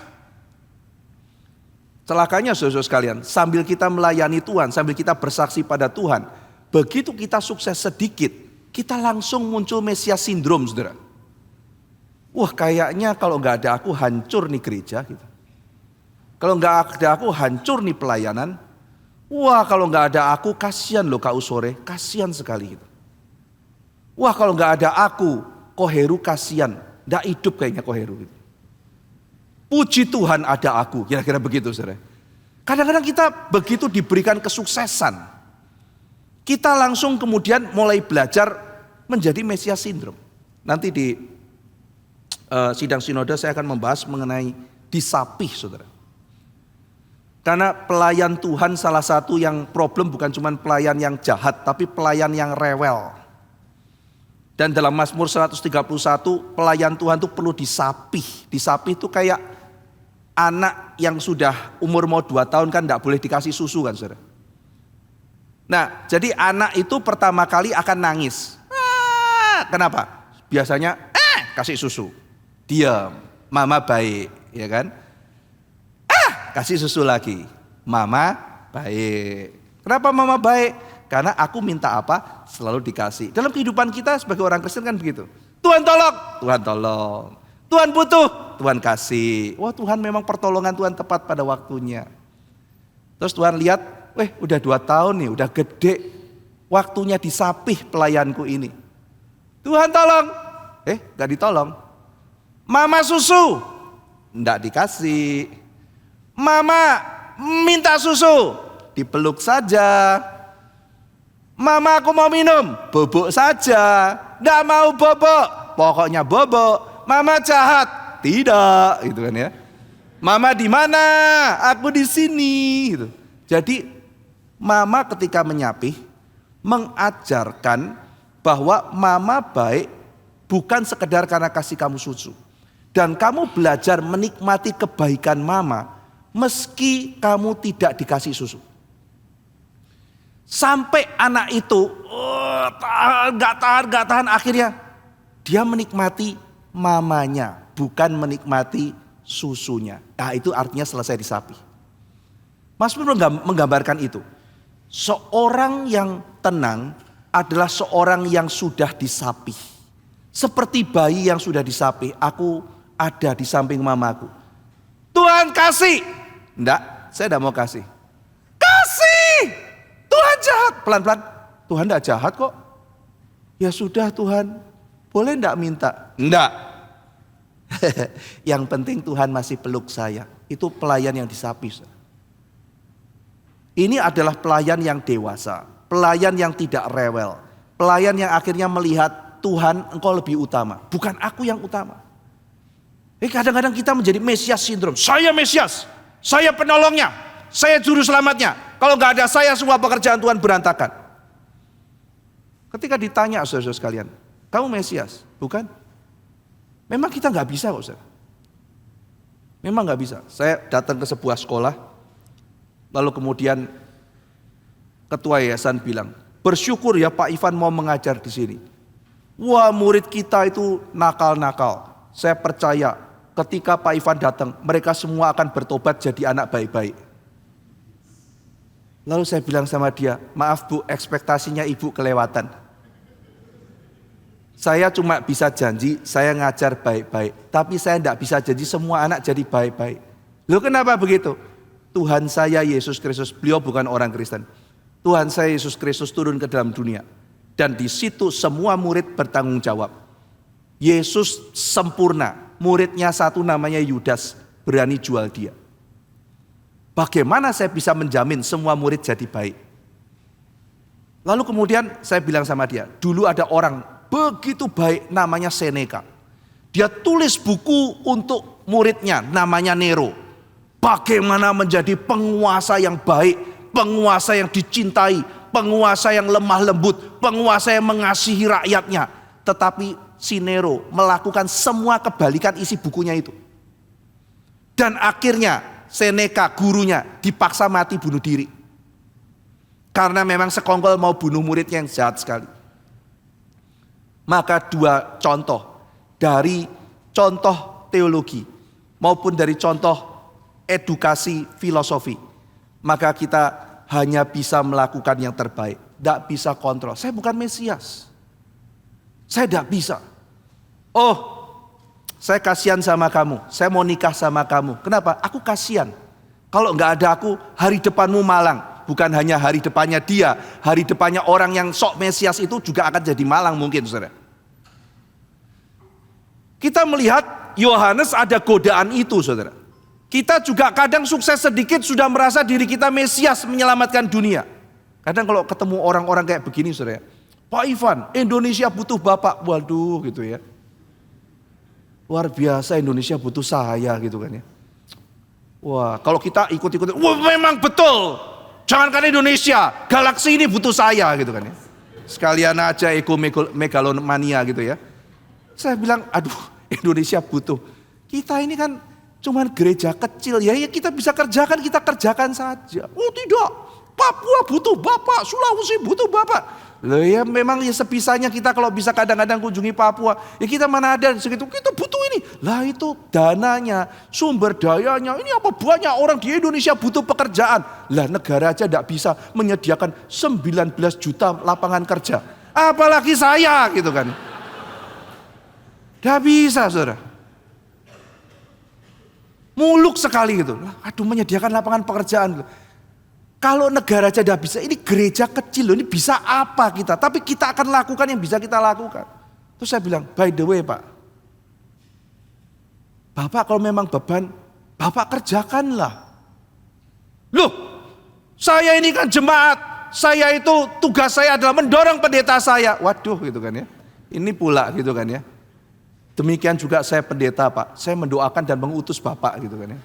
Celakanya saudara sekalian, sambil kita melayani Tuhan, sambil kita bersaksi pada Tuhan, begitu kita sukses sedikit, kita langsung muncul Mesias sindrom, saudara. Wah, kayaknya kalau nggak ada aku hancur nih gereja gitu. Kalau nggak ada aku hancur nih pelayanan. Wah, kalau nggak ada aku kasihan loh Kak Usore, kasihan sekali gitu. Wah, kalau nggak ada aku Koheru kasihan, nggak hidup kayaknya Koheru gitu. Puji Tuhan ada aku, kira-kira begitu saudara. Kadang-kadang kita begitu diberikan kesuksesan, kita langsung kemudian mulai belajar menjadi Mesias sindrom. Nanti di sidang sinode saya akan membahas mengenai disapih saudara. Karena pelayan Tuhan salah satu yang problem bukan cuma pelayan yang jahat, tapi pelayan yang rewel. Dan dalam Mazmur 131 pelayan Tuhan itu perlu disapih. Disapih itu kayak anak yang sudah umur mau 2 tahun kan gak boleh dikasih susu kan saudara. Nah jadi anak itu pertama kali akan nangis. Kenapa? Biasanya kasih susu. Diam, mama baik, ya kan? Kasih susu lagi, mama baik. Kenapa mama baik? Karena aku minta apa, selalu dikasih. Dalam kehidupan kita sebagai orang Kristen kan begitu. Tuhan tolong, Tuhan tolong. Tuhan butuh, Tuhan kasih. Wah Tuhan memang pertolongan Tuhan tepat pada waktunya. Terus Tuhan lihat, udah 2 tahun nih, udah gede. Waktunya disapih pelayanku ini. Tuhan tolong, gak ditolong. Mama susu, enggak dikasih. Mama minta susu, dipeluk saja. Mama aku mau minum, bobok saja. Enggak mau bobok, pokoknya bobok. Mama jahat, tidak, gitu kan ya. Mama di mana? Aku di sini. Gitu. Jadi mama ketika menyapih mengajarkan bahwa mama baik bukan sekedar karena kasih kamu susu. Dan kamu belajar menikmati kebaikan mama meski kamu tidak dikasih susu. Sampai anak itu gak tahan akhirnya dia menikmati mamanya, bukan menikmati susunya. Nah itu artinya selesai disapih. Mazmur menggambarkan itu. Seorang yang tenang adalah seorang yang sudah disapih. Seperti bayi yang sudah disapih, aku ada di samping mamaku. Tuhan kasih. Enggak, saya tidak mau kasih. Kasih. Tuhan jahat. Pelan-pelan, Tuhan tidak jahat kok. Ya sudah Tuhan, boleh enggak minta? Enggak. Yang penting Tuhan masih peluk saya. Itu pelayan yang disapih. Ini adalah pelayan yang dewasa. Pelayan yang tidak rewel. Pelayan yang akhirnya melihat Tuhan engkau lebih utama. Bukan aku yang utama. Kadang-kadang kita menjadi Mesias sindrom. Saya Mesias, saya penolongnya, saya juru selamatnya. Kalau nggak ada saya semua pekerjaan Tuhan berantakan. Ketika ditanya saudara sekalian, kamu Mesias? Bukan? Memang kita nggak bisa kok saudara. Memang nggak bisa. Saya datang ke sebuah sekolah, lalu kemudian ketua yayasan bilang, bersyukur ya Pak Ivan mau mengajar di sini. Wah murid kita itu nakal-nakal. Saya percaya ketika Pak Ivan datang, mereka semua akan bertobat jadi anak baik-baik. Lalu saya bilang sama dia, maaf Bu, ekspektasinya Ibu kelewatan. Saya cuma bisa janji, saya ngajar baik-baik. Tapi saya tidak bisa janji semua anak jadi baik-baik. Loh kenapa begitu? Tuhan saya Yesus Kristus, beliau bukan orang Kristen. Tuhan saya Yesus Kristus turun ke dalam dunia. Dan di situ semua murid bertanggung jawab. Yesus sempurna, muridnya satu namanya Yudas, berani jual dia. Bagaimana saya bisa menjamin semua murid jadi baik? Lalu kemudian saya bilang sama dia, dulu ada orang begitu baik namanya Seneca. Dia tulis buku untuk muridnya namanya Nero. Bagaimana menjadi penguasa yang baik, penguasa yang dicintai, penguasa yang lemah lembut, penguasa yang mengasihi rakyatnya. Tetapi si Nero melakukan semua kebalikan isi bukunya itu. Dan akhirnya Seneca, gurunya, dipaksa mati bunuh diri. Karena memang sekongkol mau bunuh muridnya yang jahat sekali. Maka dua contoh dari contoh teologi maupun dari contoh edukasi filosofi. Maka kita hanya bisa melakukan yang terbaik. Tidak bisa kontrol. Saya bukan Mesias. Saya tidak bisa. Oh, saya kasihan sama kamu. Saya mau nikah sama kamu. Kenapa? Aku kasihan. Kalau nggak ada aku, hari depanmu malang. Bukan hanya hari depannya dia, hari depannya orang yang sok Mesias itu juga akan jadi malang mungkin, saudara. Kita melihat Yohanes ada godaan itu, saudara. Kita juga kadang sukses sedikit sudah merasa diri kita Mesias menyelamatkan dunia. Kadang kalau ketemu orang-orang kayak begini, saudara, Pak Ivan, Indonesia butuh Bapak. Waduh, gitu ya. Luar biasa, Indonesia butuh saya, gitu kan ya. Wah, kalau kita ikut-ikut, wah memang betul. Jangankan Indonesia, galaksi ini butuh saya, gitu kan ya. Sekalian aja ego megalomania gitu ya. Saya bilang, aduh, Indonesia butuh. Kita ini kan cuman gereja kecil ya, kita bisa kerjakan, kita kerjakan saja. Oh tidak, Papua butuh Bapak, Sulawesi butuh Bapak. Loh ya memang ya sebisanya kita kalau bisa kadang-kadang kunjungi Papua, ya kita mana ada segitu, kita butuh ini. Lah itu dananya, sumber dayanya, ini apa banyak orang di Indonesia butuh pekerjaan. Lah negara aja tidak bisa menyediakan 19 juta lapangan kerja. Apalagi saya gitu kan. Tidak bisa, saudara. Muluk sekali gitu. Aduh menyediakan lapangan pekerjaan. Kalau negara aja tidak bisa, ini gereja kecil loh, ini bisa apa kita? Tapi kita akan lakukan yang bisa kita lakukan. Terus saya bilang, by the way Pak, Bapak kalau memang beban, Bapak kerjakanlah. Loh, saya ini kan jemaat, saya itu tugas saya adalah mendorong pendeta saya. Waduh gitu kan ya, ini pula gitu kan ya. Demikian juga saya pendeta Pak, saya mendoakan dan mengutus Bapak gitu kan ya.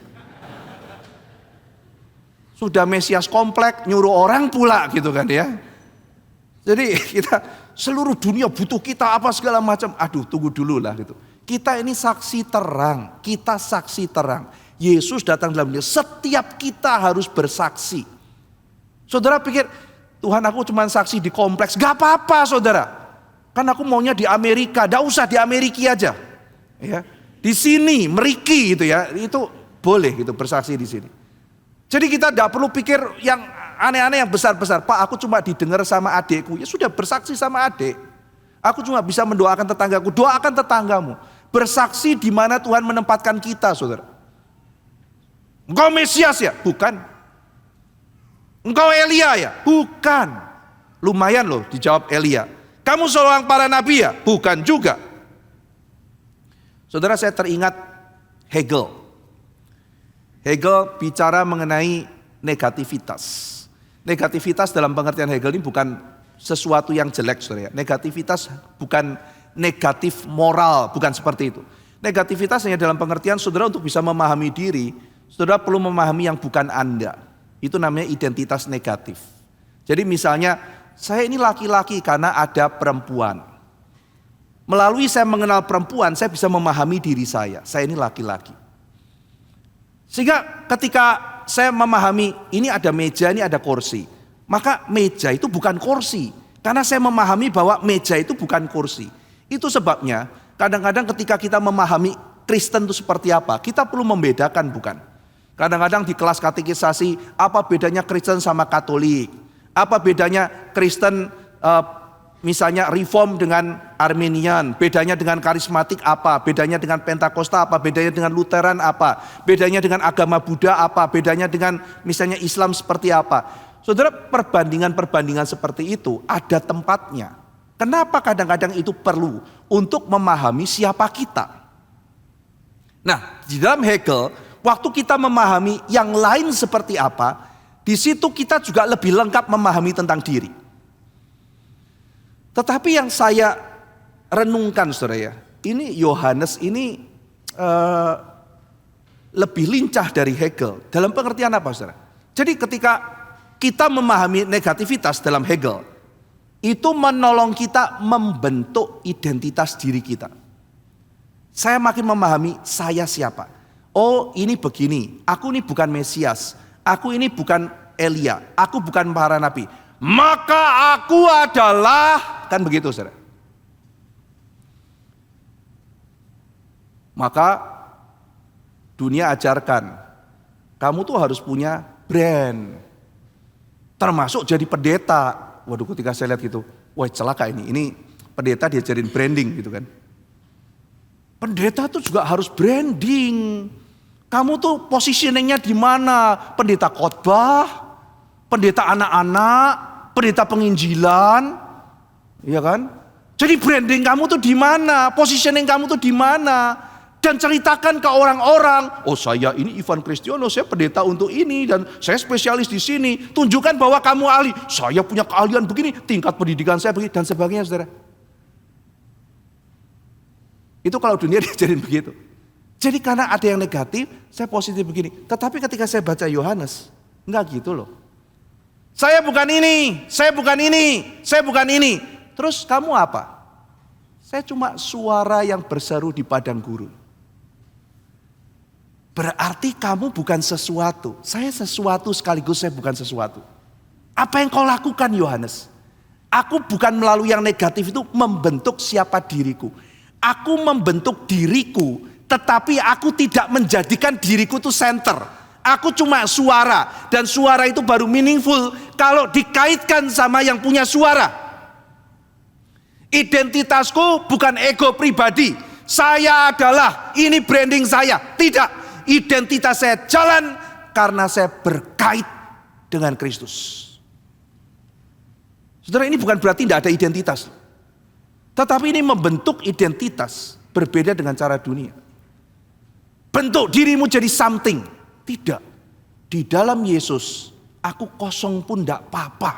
Sudah Mesias komplek, nyuruh orang pula gitu kan ya. Jadi kita seluruh dunia butuh kita apa segala macam. Aduh tunggu dulu lah gitu. Kita ini saksi terang, kita saksi terang. Yesus datang dalam dunia, setiap kita harus bersaksi. Saudara pikir, Tuhan aku cuma saksi di kompleks, gak apa-apa saudara. Kan aku maunya di Amerika, gak usah di Amerika aja. Ya, di sini, Meriki gitu ya, itu boleh gitu bersaksi di sini. Jadi kita tidak perlu pikir yang aneh-aneh yang besar-besar. Pak aku cuma didengar sama adekku. Ya sudah bersaksi sama adek. Aku cuma bisa mendoakan tetanggaku. Doakan tetanggamu. Bersaksi di mana Tuhan menempatkan kita saudara. Engkau Mesias ya? Bukan. Engkau Elia ya? Bukan. Lumayan loh dijawab Elia. Kamu seorang para nabi ya? Bukan juga. Saudara saya teringat Hegel. Hegel bicara mengenai negativitas. Negativitas dalam pengertian Hegel ini bukan sesuatu yang jelek saudara. Negativitas bukan negatif moral, bukan seperti itu. Negativitas hanya dalam pengertian saudara untuk bisa memahami diri, saudara perlu memahami yang bukan Anda. Itu namanya identitas negatif. Jadi misalnya saya ini laki-laki karena ada perempuan. Melalui saya mengenal perempuan, saya bisa memahami diri saya ini laki-laki. Sehingga ketika saya memahami ini ada meja, ini ada kursi. Maka meja itu bukan kursi. Karena saya memahami bahwa meja itu bukan kursi. Itu sebabnya kadang-kadang ketika kita memahami Kristen itu seperti apa, kita perlu membedakan bukan. Kadang-kadang di kelas katekisasi, apa bedanya Kristen sama Katolik? Apa bedanya Kristen misalnya Reform dengan Arminian, bedanya dengan karismatik apa, bedanya dengan Pentakosta apa, bedanya dengan Lutheran apa, bedanya dengan agama Buddha apa, bedanya dengan misalnya Islam seperti apa. Saudara, perbandingan-perbandingan seperti itu ada tempatnya. Kenapa kadang-kadang itu perlu untuk memahami siapa kita. Nah, di dalam Hegel, waktu kita memahami yang lain seperti apa, di situ kita juga lebih lengkap memahami tentang diri. Tetapi yang saya renungkan saudara ya, ini Yohanes ini lebih lincah dari Hegel. Dalam pengertian apa saudara? Jadi ketika kita memahami negativitas dalam Hegel, itu menolong kita membentuk identitas diri kita. Saya makin memahami saya siapa. oh ini begini, aku ini bukan Mesias, aku ini bukan Elia, aku bukan para nabi, maka aku adalah, kan begitu saudara. Maka dunia ajarkan, kamu tuh harus punya brand, termasuk jadi pendeta. Waduh, ketika saya lihat gitu, wah celaka ini pendeta diajarin branding gitu kan. Pendeta tuh juga harus branding. Kamu tuh positioningnya di mana? Pendeta khotbah, pendeta anak-anak, pendeta penginjilan, iya kan? Jadi branding kamu tuh di mana? Positioning kamu tuh di mana? Dan ceritakan ke orang-orang, oh saya ini Ivan Kristiono, saya pendeta untuk ini dan saya spesialis di sini. Tunjukkan bahwa kamu ahli, saya punya keahlian begini, tingkat pendidikan saya begini dan sebagainya, saudara. Itu kalau dunia diajarin begitu. Jadi karena ada yang negatif, saya positif begini. Tetapi ketika saya baca Yohanes, enggak gitu loh. Saya bukan ini, saya bukan ini, saya bukan ini. Terus kamu apa? Saya cuma suara yang berseru di padang gurun. Berarti kamu bukan sesuatu. Saya sesuatu sekaligus saya bukan sesuatu. Apa yang kau lakukan Yohanes? Aku bukan melalui yang negatif itu membentuk siapa diriku. Aku membentuk diriku, tetapi aku tidak menjadikan diriku itu center. Aku cuma suara, dan suara itu baru meaningful kalau dikaitkan sama yang punya suara. Identitasku bukan ego pribadi. Saya adalah, ini branding saya. Tidak. Identitas saya jalan karena saya berkait dengan Kristus. Saudara, ini bukan berarti tidak ada identitas. Tetapi ini membentuk identitas berbeda dengan cara dunia. Bentuk dirimu jadi something. Tidak. Di dalam Yesus, aku kosong pun tidak apa-apa.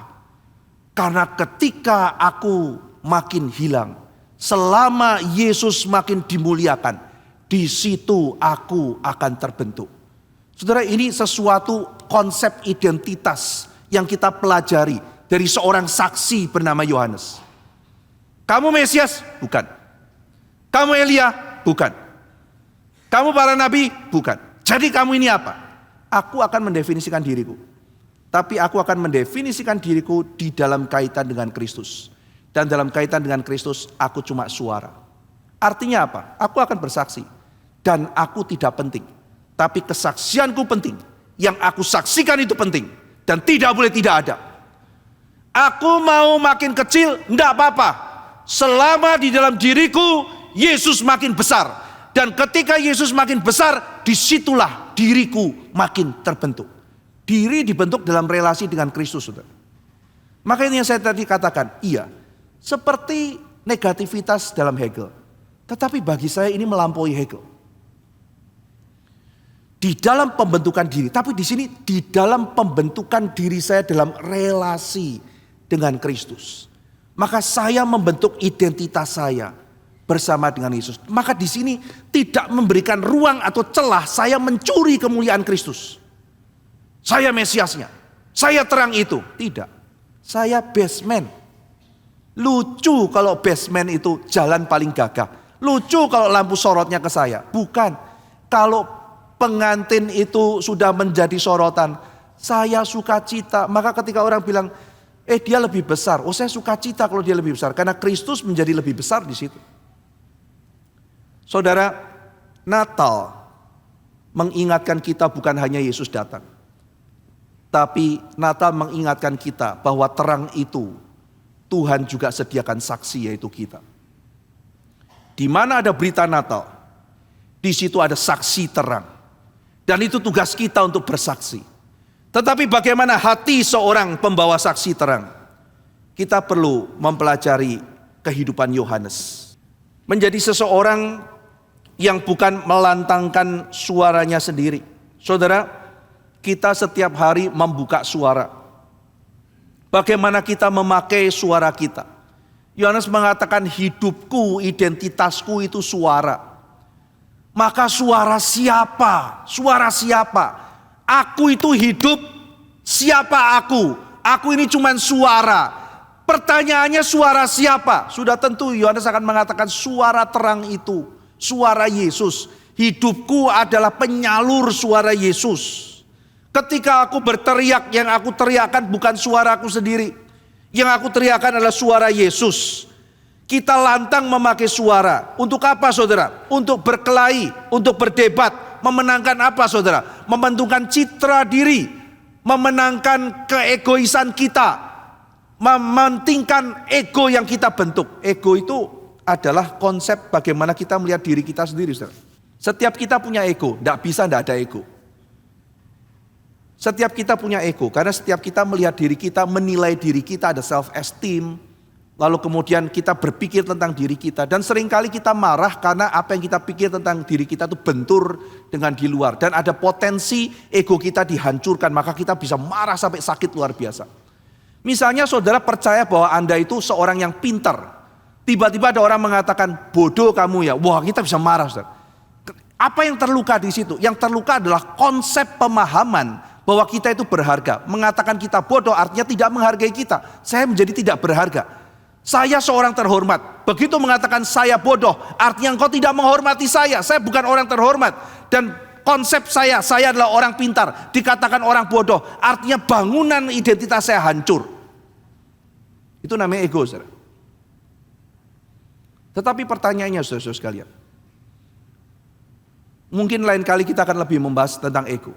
Karena ketika aku makin hilang, selama Yesus makin dimuliakan, di situ aku akan terbentuk. Saudara, ini sesuatu konsep identitas yang kita pelajari dari seorang saksi bernama Yohanes. Kamu Mesias? Bukan. Kamu Elia? Bukan. Kamu para nabi? Bukan. Jadi kamu ini apa? Aku akan mendefinisikan diriku. Tapi aku akan mendefinisikan diriku di dalam kaitan dengan Kristus. Dan dalam kaitan dengan Kristus, aku cuma suara. Artinya apa? Aku akan bersaksi. Dan aku tidak penting. Tapi kesaksianku penting. Yang aku saksikan itu penting. Dan tidak boleh tidak ada. Aku mau makin kecil, enggak apa-apa. Selama di dalam diriku, Yesus makin besar. Dan ketika Yesus makin besar, disitulah diriku makin terbentuk. Diri dibentuk dalam relasi dengan Kristus, saudara. Makanya saya tadi katakan, iya. Seperti negativitas dalam Hegel. Tetapi bagi saya ini melampaui Hegel. Di dalam pembentukan diri, tapi di sini di dalam pembentukan diri saya dalam relasi dengan Kristus. Maka saya membentuk identitas saya bersama dengan Yesus. Maka di sini tidak memberikan ruang atau celah saya mencuri kemuliaan Kristus. Saya Mesiasnya, saya terang itu. Tidak, saya basement. Lucu kalau basement itu jalan paling gagah. Lucu kalau lampu sorotnya ke saya. Bukan, kalau pengantin itu sudah menjadi sorotan, saya sukacita. Maka ketika orang bilang, dia lebih besar. Oh, saya sukacita kalau dia lebih besar. Karena Kristus menjadi lebih besar di situ. Saudara, Natal mengingatkan kita bukan hanya Yesus datang. Tapi Natal mengingatkan kita bahwa terang itu Tuhan juga sediakan saksi, yaitu kita. Di mana ada berita Natal, di situ ada saksi terang. Dan itu tugas kita untuk bersaksi. Tetapi bagaimana hati seorang pembawa saksi terang? Kita perlu mempelajari kehidupan Yohanes. Menjadi seseorang yang bukan melantangkan suaranya sendiri. Saudara, kita setiap hari membuka suara. Bagaimana kita memakai suara kita? Yohanes mengatakan hidupku, identitasku itu suara. Maka suara siapa? Suara siapa? Aku itu hidup, siapa aku? Aku ini cuma suara. Pertanyaannya suara siapa? Sudah tentu Yohanes akan mengatakan suara terang itu. Suara Yesus. Hidupku adalah penyalur suara Yesus. Ketika aku berteriak, yang aku teriakkan bukan suaraku sendiri. Yang aku teriakkan adalah suara Yesus. Kita lantang memakai suara. Untuk apa saudara? Untuk berkelahi, untuk berdebat. Memenangkan apa saudara? Mementingkan citra diri. Memenangkan keegoisan kita. Mementingkan ego yang kita bentuk. Ego itu adalah konsep bagaimana kita melihat diri kita sendiri saudara. Setiap kita punya ego. Tidak bisa tidak ada ego. Setiap kita punya ego, karena setiap kita melihat diri kita, menilai diri kita, ada self esteem. Lalu kemudian kita berpikir tentang diri kita. Dan seringkali kita marah karena apa yang kita pikir tentang diri kita itu bentur dengan di luar. Dan ada potensi ego kita dihancurkan, maka kita bisa marah sampai sakit luar biasa. Misalnya saudara percaya bahwa Anda itu seorang yang pintar. Tiba-tiba ada orang mengatakan, bodoh kamu ya. Wah, kita bisa marah saudara. Apa yang terluka di situ? Yang terluka adalah konsep pemahaman bahwa kita itu berharga. Mengatakan kita bodoh artinya tidak menghargai kita. Saya menjadi tidak berharga. Saya seorang terhormat. Begitu mengatakan saya bodoh, artinya engkau tidak menghormati saya. Saya bukan orang terhormat. Dan konsep saya adalah orang pintar. Dikatakan orang bodoh, artinya bangunan identitas saya hancur. Itu namanya ego, saudara. Tetapi pertanyaannya saudara-saudara sekalian. Mungkin lain kali kita akan lebih membahas tentang ego.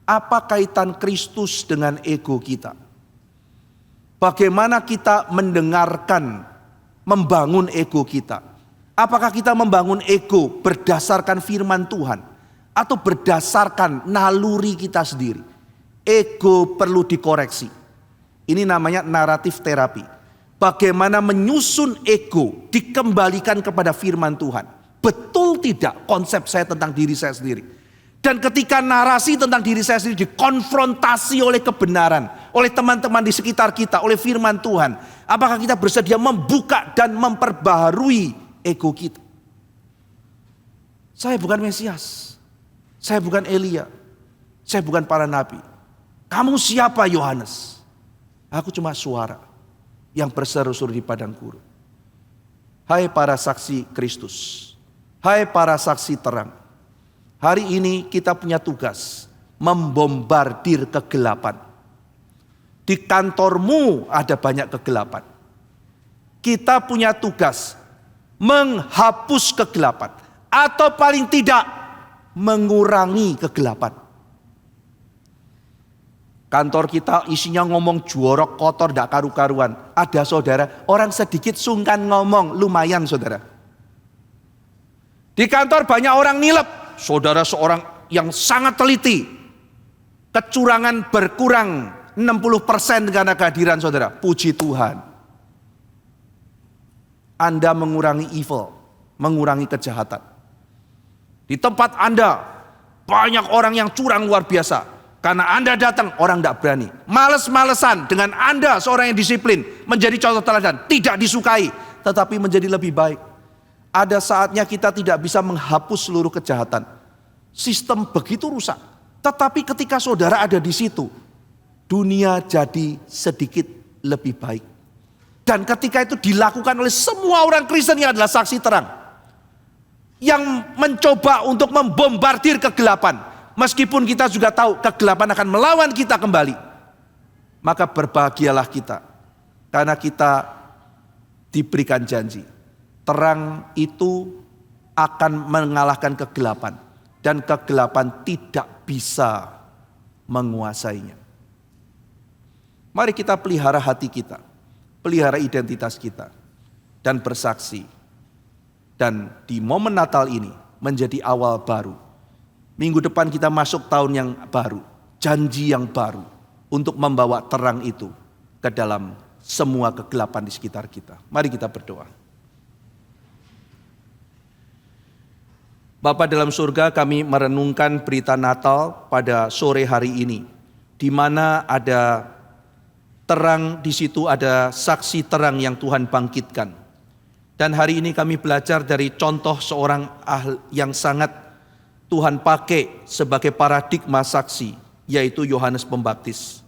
Apa kaitan Kristus dengan ego kita? Bagaimana kita mendengarkan, membangun ego kita? Apakah kita membangun ego berdasarkan firman Tuhan? Atau berdasarkan naluri kita sendiri? Ego perlu dikoreksi. Ini namanya naratif terapi. Bagaimana menyusun ego dikembalikan kepada firman Tuhan. Betul tidak konsep saya tentang diri saya sendiri? Dan ketika narasi tentang diri saya sendiri dikonfrontasi oleh kebenaran, oleh teman-teman di sekitar kita, oleh firman Tuhan, apakah kita bersedia membuka dan memperbaharui ego kita? Saya bukan Mesias, saya bukan Elia, saya bukan para nabi. Kamu siapa Yohanes? Aku cuma suara yang berseru-seru di padang gurun. Hai para saksi Kristus, hai para saksi terang. Hari ini kita punya tugas membombardir kegelapan. Di kantormu ada banyak kegelapan. Kita punya tugas menghapus kegelapan. Atau paling tidak mengurangi kegelapan. Kantor kita isinya ngomong jorok, kotor, tidak karu-karuan. Ada saudara, orang sedikit sungkan ngomong, lumayan saudara. Di kantor banyak orang nilep. Saudara seorang yang sangat teliti. Kecurangan berkurang 60% karena kehadiran saudara. Puji Tuhan. Anda mengurangi evil, mengurangi kejahatan. Di tempat Anda banyak orang yang curang luar biasa. Karena Anda datang, orang tidak berani. Males-malesan dengan Anda seorang yang disiplin. Menjadi contoh teladan, tidak disukai. Tetapi menjadi lebih baik. Ada saatnya kita tidak bisa menghapus seluruh kejahatan. Sistem begitu rusak. Tetapi ketika saudara ada di situ, dunia jadi sedikit lebih baik. Dan ketika itu dilakukan oleh semua orang Kristen yang adalah saksi terang. Yang mencoba untuk membombardir kegelapan. Meskipun kita juga tahu kegelapan akan melawan kita kembali. Maka berbahagialah kita. Karena kita diberikan janji. Terang itu akan mengalahkan kegelapan. Dan kegelapan tidak bisa menguasainya. Mari kita pelihara hati kita. Pelihara identitas kita. Dan bersaksi. Dan di momen Natal ini menjadi awal baru. Minggu depan kita masuk tahun yang baru. Janji yang baru. Untuk membawa terang itu ke dalam semua kegelapan di sekitar kita. Mari kita berdoa. Bapa dalam surga, kami merenungkan berita Natal pada sore hari ini, di mana ada terang, di situ ada saksi terang yang Tuhan bangkitkan. Dan hari ini kami belajar dari contoh seorang ahli yang sangat Tuhan pakai sebagai paradigma saksi, yaitu Yohanes Pembaptis.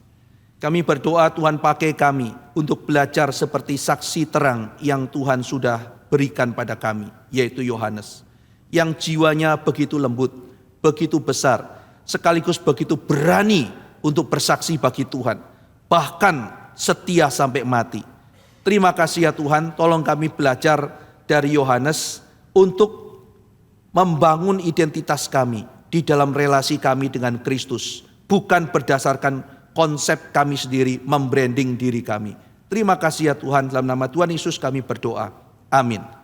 Kami berdoa Tuhan pakai kami untuk belajar seperti saksi terang yang Tuhan sudah berikan pada kami, yaitu Yohanes. yang jiwanya begitu lembut, begitu besar, sekaligus begitu berani untuk bersaksi bagi Tuhan, bahkan setia sampai mati. Terima kasih ya Tuhan, tolong kami belajar dari Yohanes untuk membangun identitas kami di dalam relasi kami dengan Kristus, bukan berdasarkan konsep kami sendiri, membranding diri kami. Terima kasih ya Tuhan, dalam nama Tuhan Yesus kami berdoa. Amin.